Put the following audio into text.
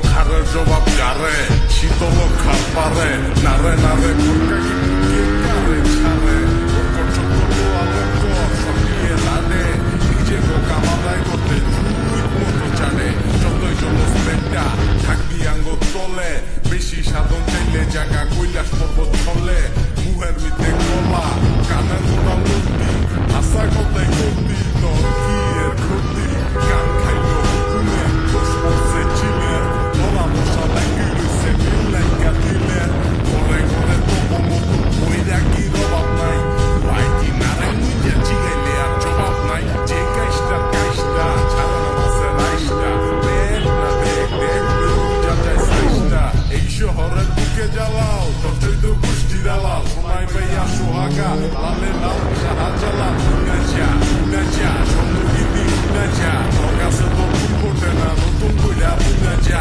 খারের জবাব কারে শীতল খাপ পারে নারে নারে ফুলকাকি কে কারে ছাড়ে আলোক সকিয়ে লাদে নিজে কামালায় করতে চুই মতো জানে যতই জনস্পেন্ডা থাকবি আঙ্গ তলে বেশি সাধন চাইলে জায়গা কৈলাস পর্বত চলে মুহের মিতে কলা কানের মোটা মূর্তি আশা কথাই করতি তোর কি এর ক্ষতি গান খাইলো হুকুমে দোষ পড়ছে চিলের ধরা মশা লাগি রইছে মিল লাইকা দিলের ঘরে ঘরে তবু মতো বইরা কি রবাব নাই বাইকি নারে মুইয়া জিগাইলে আর জবাব নাই যে কাইস্টার কাইস্টা ছাড়া নামাজে রাইস্টা দেখ না দেখ দেখ যা যায় সাইস্টা এই শহরের বুকে জ্বালাও তোর চৈত গোষ্ঠী দালাল সোনাই ভাইয়া সোহাগা লালে লাল শাহজালা উনাজা চন্দ্রগিরি উনাজা তোর কাছে তো ভুল করবে না নতুন কইরা উনাজা